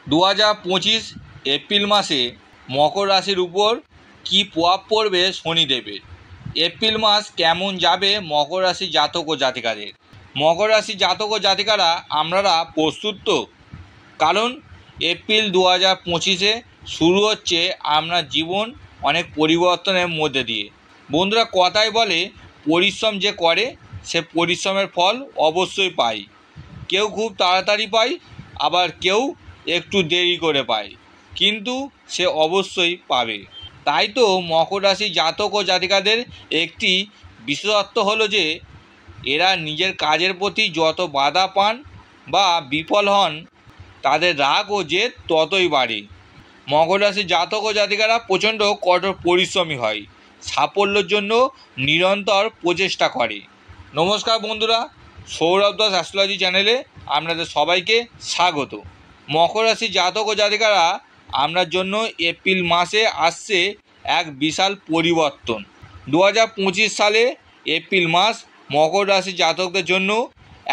2025 April মাসে মকর রাশির উপর কী প্রভাব পড়বে শনিদেবের। এপ্রিল মাস কেমন যাবে মকর রাশি জাতক ও জাতিকাদের। মকর রাশি জাতক ও জাতিকারা আপনারা প্রস্তুত তো? কারণ এপ্রিল 2025-এ শুরু হচ্ছে আপনার জীবন অনেক পরিবর্তনের মধ্যে দিয়ে। বন্ধুরা, কথাই বলে পরিশ্রম যে করে সে পরিশ্রমের ফল অবশ্যই পায়। কেউ খুব তাড়াতাড়ি পায়, আবার কেউ একটু দেরি করে পায়, কিন্তু সে অবশ্যই পাবে। তাই তো মকর রাশি জাতক ও জাতিকাদের একটি বিশেষত্ব হলো যে এরা নিজের কাজের প্রতি যত বাধা পান বা বিফল হন, তাদের রাগ ও জেদ ততই বাড়ে। মকর রাশি জাতক ও জাতিকারা প্রচণ্ড কঠোর পরিশ্রমী হয়, সাফল্যের জন্য নিরন্তর প্রচেষ্টা করে। নমস্কার বন্ধুরা, সৌরভ দাস অ্যাস্ট্রোলজি চ্যানেলে আপনাদের সবাইকে স্বাগত। মকর রাশি জাতক ও জাতিকারা আপনার জন্য এপ্রিল মাসে আসছে এক বিশাল পরিবর্তন। 2025 সালে এপ্রিল মাস মকর রাশি জাতকদের জন্য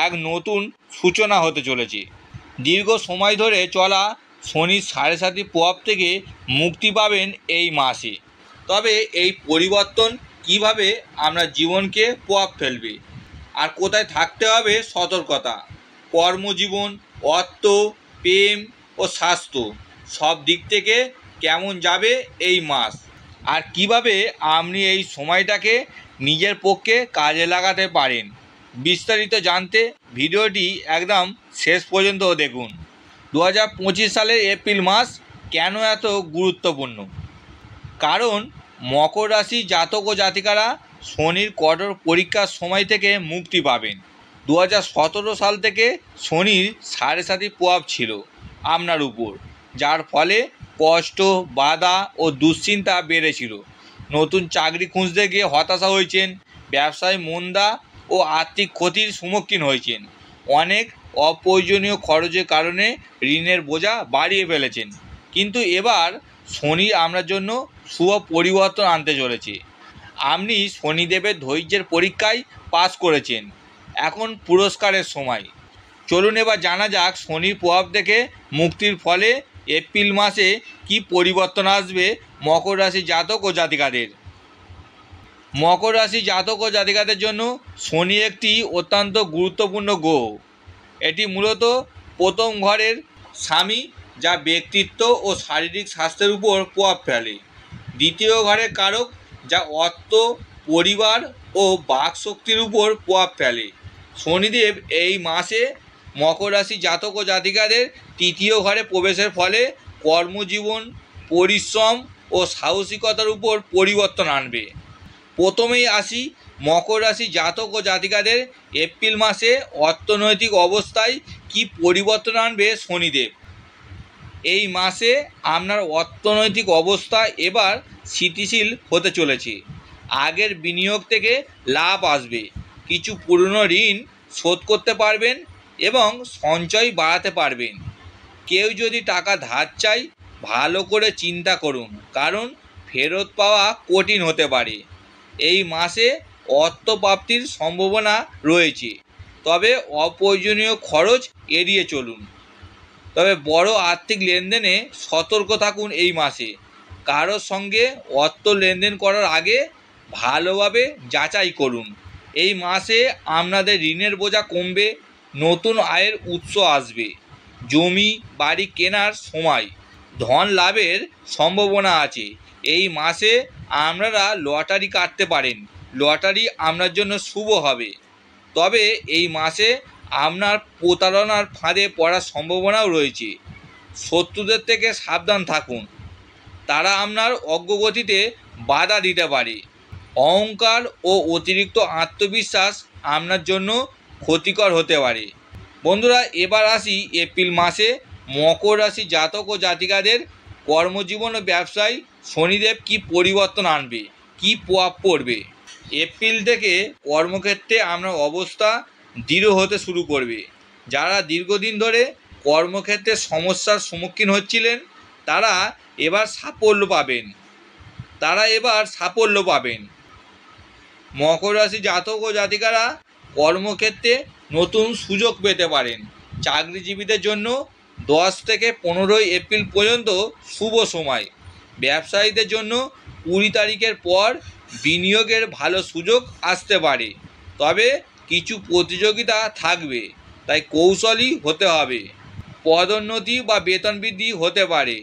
এক নতুন সূচনা হতে চলেছে। দীর্ঘ সময় ধরে চলা শনির 7.5 প্রভাব থেকে মুক্তি পাবেন এই মাসে। তবে এই পরিবর্তন কিভাবে আপনার জীবনকে প্রভাব ফেলবে আর কোথায় থাকতে হবে সতর্কতা, কর্মজীবন, অর্থ, প্রেম ও স্বাস্থ্য সব দিক থেকে কেমন যাবে এই মাস, আর কিভাবে আপনি এই সময়টাকে নিজের পক্ষে কাজে লাগাতে পারেন, বিস্তারিত জানতে ভিডিওটি একদম শেষ পর্যন্ত দেখুন। 2025 সালের এপ্রিল মাস কেন এত গুরুত্বপূর্ণ? কারণ মকর রাশি জাতক ও জাতিকারা শনির কঠোর পরীক্ষার সময় থেকে মুক্তি পাবেন। 2017 সাল থেকে শনির 7.5 প্রভাব ছিল আপনার উপর, যার ফলে কষ্ট, বাধা ও দুশ্চিন্তা বেড়েছিল। নতুন চাকরি খুঁজতে গিয়ে হতাশা হয়েছেন, ব্যবসায় মন্দা ও আর্থিক ক্ষতির সম্মুখীন হয়েছেন, অনেক অপ্রয়োজনীয় খরচের কারণে ঋণের বোঝা বাড়িয়ে ফেলেছেন। কিন্তু এবার শনি আপনার জন্য শুভ পরিবর্তন আনতে চলেছে। আপনি শনিদেবের ধৈর্যের পরীক্ষায় পাস করেছেন, এখন পুরস্কারের সময়। চলুন এবার জানা যাক শনির প্রভাব থেকে মুক্তির ফলে এপ্রিল মাসে কি পরিবর্তন আসবে মকর রাশি জাতক ও জাতিকাদের। মকর রাশি জাতক ও জাতিকাদের জন্য শনি একটি অত্যন্ত গুরুত্বপূর্ণ গ্রহ। এটি মূলত প্রথম ঘরের স্বামী, যা ব্যক্তিত্ব ও শারীরিক স্বাস্থ্যের উপর প্রভাব ফেলে। দ্বিতীয় ঘরের কারক, যা অর্থ, পরিবার ও বাকশক্তির উপর প্রভাব ফেলে। শনিদেব এই মাসে মকর রাশি জাতক ও জাতিকাদের তৃতীয় ঘরে প্রবেশের ফলে কর্মজীবন, পরিশ্রম ও সাহসিকতার উপর পরিবর্তন আনবে। প্রথমেই আসি মকর রাশি জাতক ও জাতিকাদের এপ্রিল মাসে অর্থনৈতিক অবস্থায় কি পরিবর্তন আনবে শনিদেব। এই মাসে আপনার অর্থনৈতিক অবস্থা এবার স্থিতিশীল হতে চলেছে। আগের বিনিয়োগ থেকে লাভ আসবে, কিছু পুরনো ঋণ শোধ করতে পারবেন এবং সঞ্চয় বাড়াতে পারবেন। কেউ যদি টাকা ধার চায়, ভালো করে চিন্তা করুন, কারণ ফেরত পাওয়া কঠিন হতে পারে। এই মাসে অর্থপ্রাপ্তির সম্ভাবনা রয়েছে, তবে অপ্রয়োজনীয় খরচ এড়িয়ে চলুন। তবে বড় আর্থিক লেনদেনে সতর্ক থাকুন এই মাসে। কারোর সঙ্গে অর্থ লেনদেন করার আগে ভালোভাবে যাচাই করুন। এই মাসে আপনাদের ঋণের বোঝা কমবে, নতুন আয়ের উৎস আসবে, জমি বাড়ি কেনার সময়, ধন লাভের সম্ভাবনা আছে। এই মাসে আপনারা লটারি কাটতে পারেন, লটারি আপনার জন্য শুভ হবে। তবে এই মাসে আপনার প্রতারণার ফাঁদে পড়ার সম্ভাবনাও রয়েছে। শত্রুদের থেকে সাবধান থাকুন, তারা আপনার অগ্রগতিতে বাধা দিতে পারে। অহংকার ও অতিরিক্ত আত্মবিশ্বাস আপনার জন্য ক্ষতিকর হতে পারে। বন্ধুরা, এবার আসি এপ্রিল মাসে মকর রাশি জাতক ও জাতিকাদের কর্মজীবন ও ব্যবসায় শনিদেব কি পরিবর্তন আনবে, কি প্রভাব পড়বে। এপ্রিল থেকে কর্মক্ষেত্রে আপনার অবস্থা দৃঢ় হতে শুরু করবে। যারা দীর্ঘদিন ধরে কর্মক্ষেত্রে সমস্যার সম্মুখীন হচ্ছিলেন, তারা এবার সাফল্য পাবেন। মকর রাশি জাতক ও জাতিকারা কর্মক্ষেত্রে নতুন সুযোগ পেতে পারেন। চাকরিজীবীদের জন্য 10 থেকে 15 এপ্রিল পর্যন্ত শুভ সময়। ব্যবসায়ীদের জন্য 20 তারিখের পর বিনিয়োগের ভালো সুযোগ আসতে পারে, তবে কিছু প্রতিযোগিতা থাকবে, তাই কৌশলী হতে হবে। পদোন্নতি বা বেতন বৃদ্ধি হতে পারে।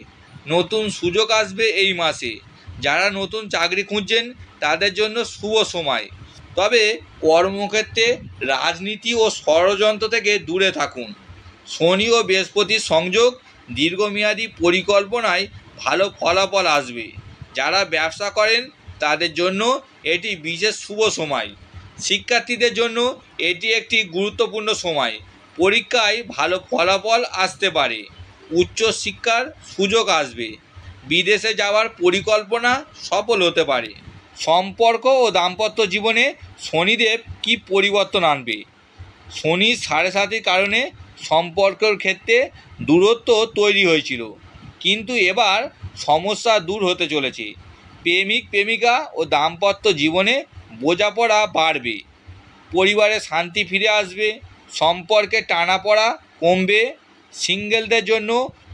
নতুন সুযোগ আসবে এই মাসে। যারা নতুন চাকরি খুঁজছেন তাদের জন্য শুভ সময়, তবে কর্মক্ষেত্রে রাজনীতি ও ষড়যন্ত্র থেকে দূরে থাকুন। শনি ও বৃহস্পতির সংযোগ দীর্ঘমেয়াদী পরিকল্পনায় ভালো ফলাফল আসবে। যারা ব্যবসা করেন তাদের জন্য এটি বিশেষ শুভ সময়। শিক্ষার্থীদের জন্য এটি একটি গুরুত্বপূর্ণ সময়। পরীক্ষায় ভালো ফলাফল আসতে পারে। উচ্চশিক্ষার সুযোগ আসবে। বিদেশে যাওয়ার পরিকল্পনা সফল হতে পারে। সম্পর্ক ও দাম্পত্য জীবনে শনিদেব কী পরিবর্তন আনবে? শনি 7.5-এর কারণে সম্পর্কের ক্ষেত্রে দূরত্ব তৈরি হয়েছিল, কিন্তু এবার সমস্যা দূর হতে চলেছে। প্রেমিক প্রেমিকা ও দাম্পত্য জীবনে বোঝাপড়া বাড়বে। পরিবারে শান্তি ফিরে আসবে। সম্পর্কে টানাপড়া কমবে। সিঙ্গেলদের জন্য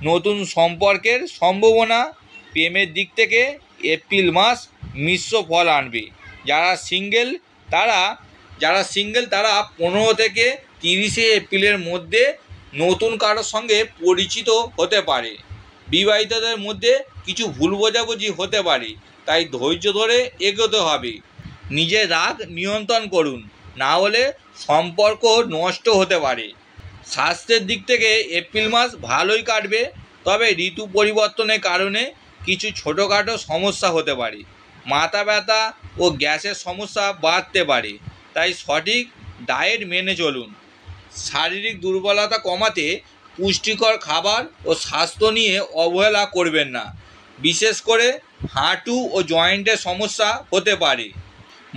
নতুন সম্পর্কের সম্ভাবনা। প্রেমের দিক থেকে এপ্রিল মাস মিশ্র ফল আনবে। যারা সিঙ্গেল তারা 15 থেকে 30 এপ্রিলের মধ্যে নতুন কারোর সঙ্গে পরিচিত হতে পারে। বিবাহিতদের মধ্যে কিছু ভুল বোঝাবুঝি হতে পারে, তাই ধৈর্য ধরে এগোতে হবে। নিজের রাগ নিয়ন্ত্রণ করুন, না হলে সম্পর্ক নষ্ট হতে পারে। স্বাস্থ্যের দিক থেকে এপ্রিল মাস ভালোই কাটবে, তবে ঋতু পরিবর্তনের কারণে কিছু ছোটোখাটো সমস্যা হতে পারে। মাথা ব্যথা ও গ্যাসের সমস্যা বাড়তে পারে, তাই সঠিক ডায়েট মেনে চলুন। শারীরিক দুর্বলতা কমাতে পুষ্টিকর খাবার ও স্বাস্থ্য নিয়ে অবহেলা করবেন না। বিশেষ করে হাঁটু ও জয়েন্টের সমস্যা হতে পারে।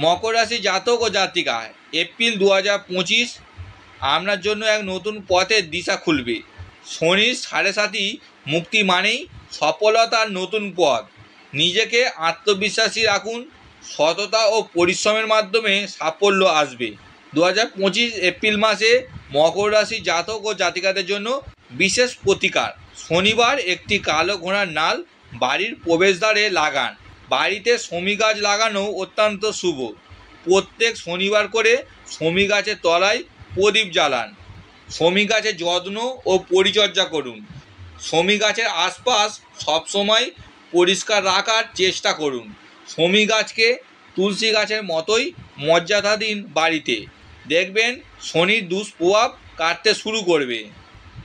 মকর রাশি জাতক ও জাতিকা, এপ্রিল 2025 আপনার জন্য এক নতুন পথের দিশা খুলবে। শনির 7.5 মুক্তি মানেই সফলতার নতুন পথ। নিজেকে আত্মবিশ্বাসী রাখুন। সততা ও পরিশ্রমের মাধ্যমে সাফল্য আসবে। 2025 এপ্রিল মাসে মকর রাশি জাতক ও জাতিকাদের জন্য বিশেষ প্রতিকার। শনিবার একটি কালো ঘোড়ার নাল বাড়ির প্রবেশদ্বারে লাগান। বাড়িতে শমী গাছ লাগানো অত্যন্ত শুভ। প্রত্যেক শনিবার করে শমী গাছের তলায় প্রদীপ জ্বালান। শমী গাছের যত্ন ও পরিচর্যা করুন। শমী গাছের আশপাশ সবসময় পরিষ্কার রাখার চেষ্টা করুন। শমী গাছকে তুলসী গাছের মতোই মর্যাদা দিন বাড়িতে। দেখবেন শনির দুষ্প্রভাব কাটতে শুরু করবে।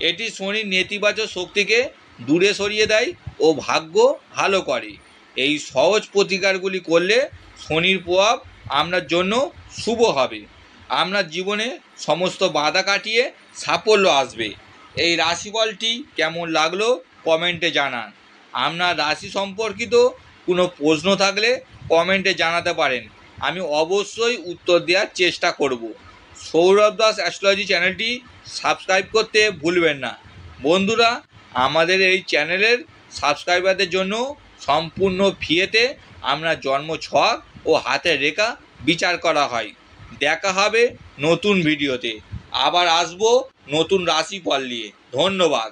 এটি শনির নেতিবাচক শক্তিকে দূরে সরিয়ে দেয় ও ভাগ্য ভালো করে। এই সহজ প্রতিকারগুলি করলে শনির প্রভাব আপনার জন্য শুভ হবে। আপনার জীবনে সমস্ত বাধা কাটিয়ে সাফল্য আসবে। এই রাশিফলটি কেমন লাগলো কমেন্টে জানান। আপনার রাশি সম্পর্কিত কোনো প্রশ্ন থাকলে কমেন্টে জানাতে পারেন, আমি অবশ্যই উত্তর দেওয়ার চেষ্টা করব। সৌরভ দাস অ্যাস্ট্রোলজি চ্যানেলটি সাবস্ক্রাইব করতে ভুলবেন না। বন্ধুরা, আমাদের এই চ্যানেলের সাবস্ক্রাইবারদের জন্য সম্পূর্ণ ফ্রিতে আপনার জন্মছক ও হাতের রেখা বিচার করা হয়। দেখা হবে নতুন ভিডিওতে। আবার আসবো নতুন রাশিফল নিয়ে। ধন্যবাদ।